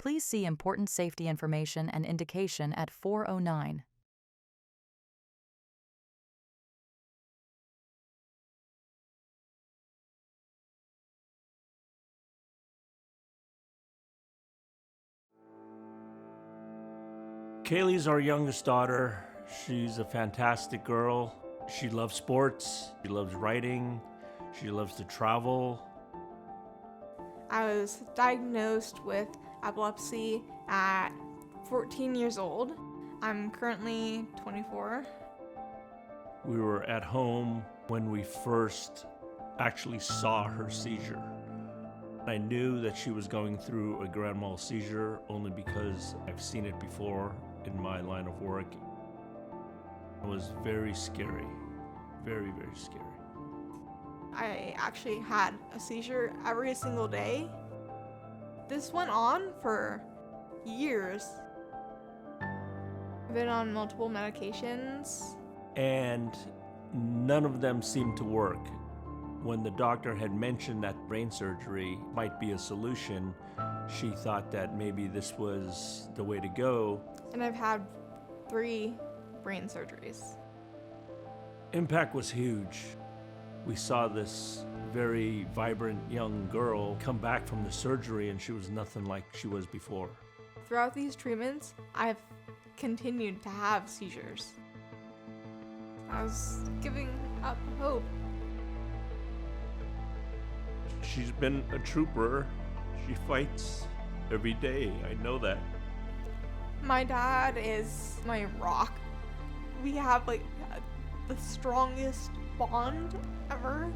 Please see important safety information and indication at 409. Kailey's our youngest daughter. She's a fantastic girl. She loves sports, she loves writing, she loves to travel. I was diagnosed with epilepsy at 14 years old. I'm currently 24. We were at home when we first actually saw her seizure. I knew that she was going through a grand mal seizure only because I've seen it before in my line of work. It was very scary, very, very scary. I actually had a seizure every single day. This went on for years. I've been on multiple medications. And none of them seemed to work. When the doctor had mentioned that brain surgery might be a solution, she thought that maybe this was the way to go. And I've had 3 brain surgeries. Impact was huge. We saw this very vibrant young girl come back from the surgery and she was nothing like she was before. Throughout these treatments, I've continued to have seizures. I was giving up hope. She's been a trooper. She fights every day. I know that. My dad is my rock. We have the strongest bond ever.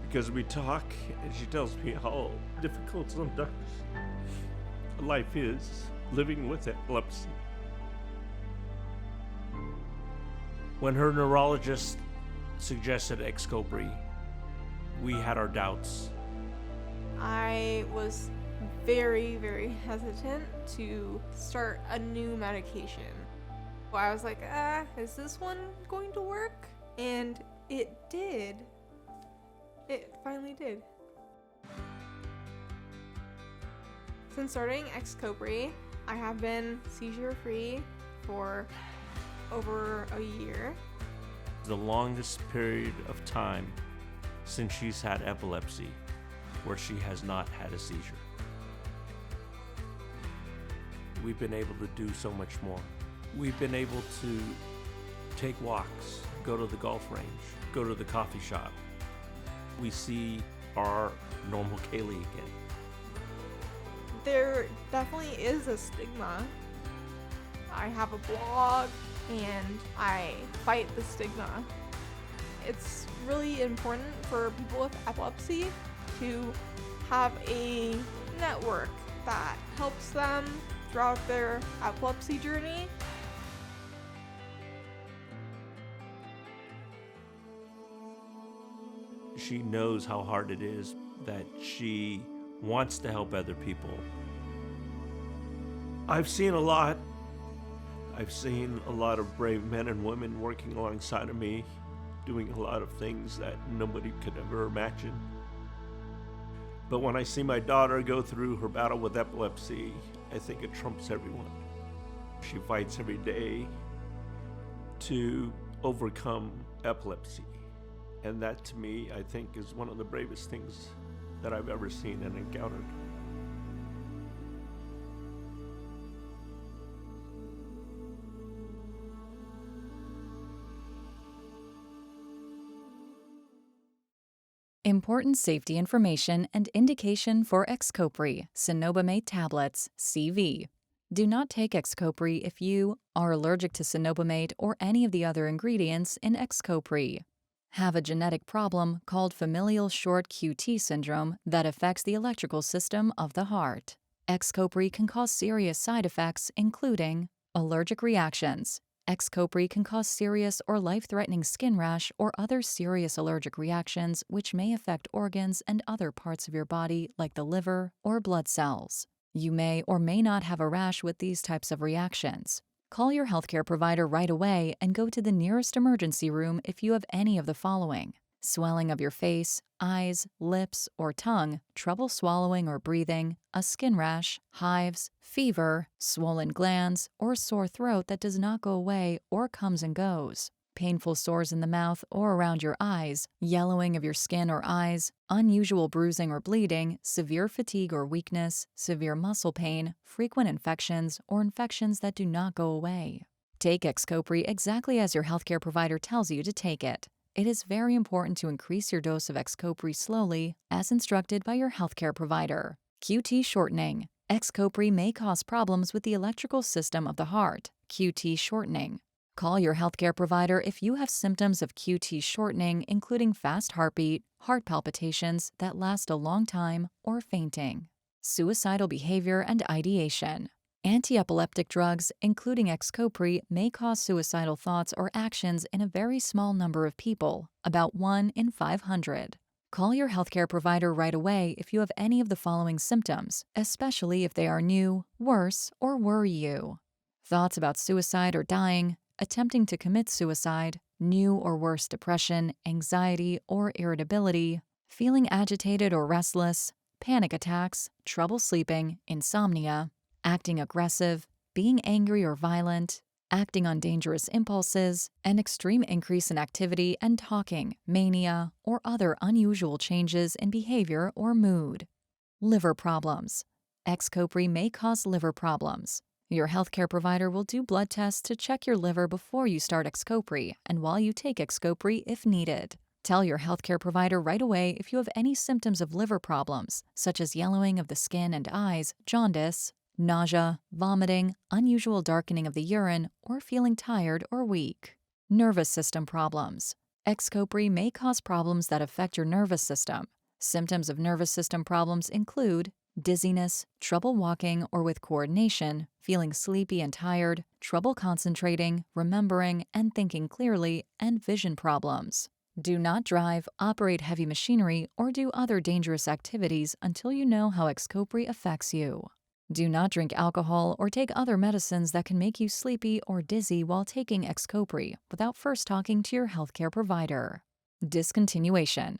Because we talk and she tells me how difficult sometimes life is living with epilepsy. When her neurologist suggested XCOPRI, we had our doubts. I was very, very hesitant to start a new medication. I was like, is this one going to work? And it did. It finally did. Since starting XCOPRI, I have been seizure-free for over a year. The longest period of time since she's had epilepsy where she has not had a seizure. We've been able to do so much more. We've been able to take walks, go to the golf range, go to the coffee shop. We see our normal Kailey again. There definitely is a stigma. I have a blog and I fight the stigma. It's really important for people with epilepsy to have a network that helps them throughout their epilepsy journey. She knows how hard it is, that she wants to help other people. I've seen a lot. I've seen a lot of brave men and women working alongside of me, doing a lot of things that nobody could ever imagine. But when I see my daughter go through her battle with epilepsy, I think it trumps everyone. She fights every day to overcome epilepsy. And that, to me, I think is one of the bravest things that I've ever seen and encountered. Important safety information and indication for XCOPRI, cenobamate tablets, CV. Do not take XCOPRI if you are allergic to cenobamate or any of the other ingredients in XCOPRI. Have a genetic problem called familial short QT syndrome that affects the electrical system of the heart. XCOPRI can cause serious side effects, including allergic reactions. XCOPRI can cause serious or life-threatening skin rash or other serious allergic reactions which may affect organs and other parts of your body like the liver or blood cells. You may or may not have a rash with these types of reactions. Call your healthcare provider right away and go to the nearest emergency room if you have any of the following: swelling of your face, eyes, lips, or tongue, trouble swallowing or breathing, a skin rash, hives, fever, swollen glands, or sore throat that does not go away or comes and goes, painful sores in the mouth or around your eyes, yellowing of your skin or eyes, unusual bruising or bleeding, severe fatigue or weakness, severe muscle pain, frequent infections, or infections that do not go away. Take XCOPRI exactly as your healthcare provider tells you to take it. It is very important to increase your dose of XCOPRI slowly, as instructed by your healthcare provider. QT shortening. XCOPRI may cause problems with the electrical system of the heart. QT shortening. Call your healthcare provider if you have symptoms of QT shortening, including fast heartbeat, heart palpitations that last a long time, or fainting. Suicidal behavior and ideation. Anti-epileptic drugs, including XCOPRI, may cause suicidal thoughts or actions in a very small number of people, about 1 in 500. Call your healthcare provider right away if you have any of the following symptoms, especially if they are new, worse, or worry you. Thoughts about suicide or dying, attempting to commit suicide, new or worse depression, anxiety, or irritability, feeling agitated or restless, panic attacks, trouble sleeping, insomnia, acting aggressive, being angry or violent, acting on dangerous impulses, an extreme increase in activity and talking, mania, or other unusual changes in behavior or mood. Liver problems. XCOPRI may cause liver problems. Your healthcare provider will do blood tests to check your liver before you start XCOPRI and while you take XCOPRI if needed. Tell your healthcare provider right away if you have any symptoms of liver problems, such as yellowing of the skin and eyes, jaundice, nausea, vomiting, unusual darkening of the urine, or feeling tired or weak. Nervous system problems. XCOPRI may cause problems that affect your nervous system. Symptoms of nervous system problems include dizziness, trouble walking or with coordination, feeling sleepy and tired, trouble concentrating, remembering, and thinking clearly, and vision problems. Do not drive, operate heavy machinery, or do other dangerous activities until you know how XCOPRI affects you. Do not drink alcohol or take other medicines that can make you sleepy or dizzy while taking XCOPRI without first talking to your healthcare provider. Discontinuation.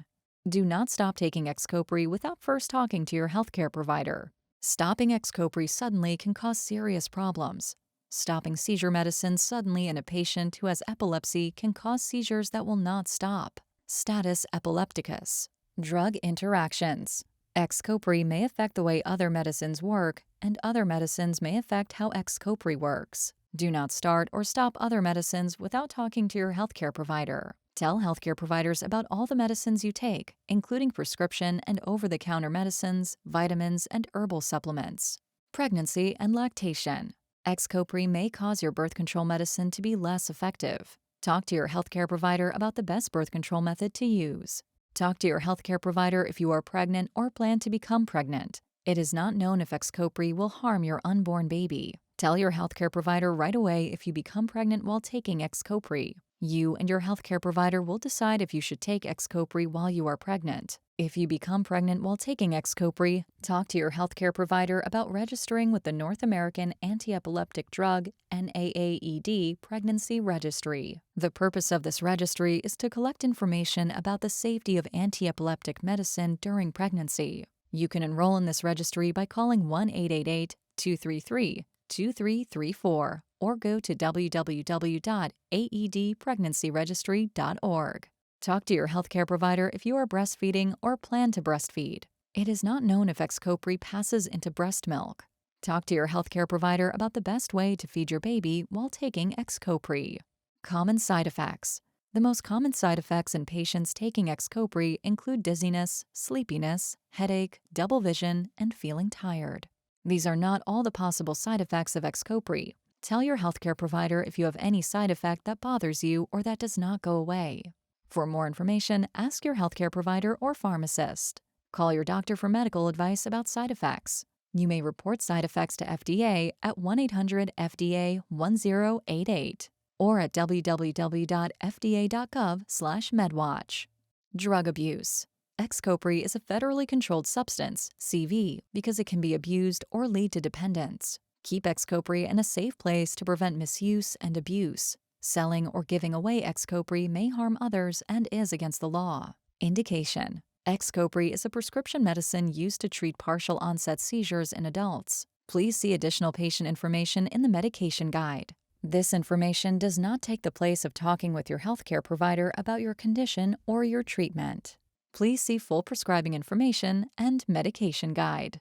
Do not stop taking XCOPRI without first talking to your healthcare provider. Stopping XCOPRI suddenly can cause serious problems. Stopping seizure medicine suddenly in a patient who has epilepsy can cause seizures that will not stop. Status epilepticus. Drug interactions. XCOPRI may affect the way other medicines work, and other medicines may affect how XCOPRI works. Do not start or stop other medicines without talking to your healthcare provider. Tell healthcare providers about all the medicines you take, including prescription and over-the-counter medicines, vitamins, and herbal supplements. Pregnancy and lactation. XCOPRI may cause your birth control medicine to be less effective. Talk to your healthcare provider about the best birth control method to use. Talk to your healthcare provider if you are pregnant or plan to become pregnant. It is not known if XCOPRI will harm your unborn baby. Tell your healthcare provider right away if you become pregnant while taking XCOPRI. You and your healthcare provider will decide if you should take XCOPRI while you are pregnant. If you become pregnant while taking XCOPRI, talk to your healthcare provider about registering with the North American Anti-Epileptic Drug (NAAED) Pregnancy Registry. The purpose of this registry is to collect information about the safety of anti-epileptic medicine during pregnancy. You can enroll in this registry by calling 1-888-233-2334 or go to www.aedpregnancyregistry.org. Talk to your healthcare provider if you are breastfeeding or plan to breastfeed. It is not known if XCOPRI passes into breast milk. Talk to your healthcare provider about the best way to feed your baby while taking XCOPRI. Common side effects. The most common side effects in patients taking XCOPRI include dizziness, sleepiness, headache, double vision, and feeling tired. These are not all the possible side effects of XCOPRI. Tell your healthcare provider if you have any side effect that bothers you or that does not go away. For more information, ask your healthcare provider or pharmacist. Call your doctor for medical advice about side effects. You may report side effects to FDA at 1-800-FDA-1088 or at www.fda.gov/medwatch. Drug abuse. XCOPRI is a federally controlled substance, CV, because it can be abused or lead to dependence. Keep XCOPRI in a safe place to prevent misuse and abuse. Selling or giving away XCOPRI may harm others and is against the law. Indication: XCOPRI is a prescription medicine used to treat partial-onset seizures in adults. Please see additional patient information in the medication guide. This information does not take the place of talking with your healthcare provider about your condition or your treatment. Please see full prescribing information and medication guide.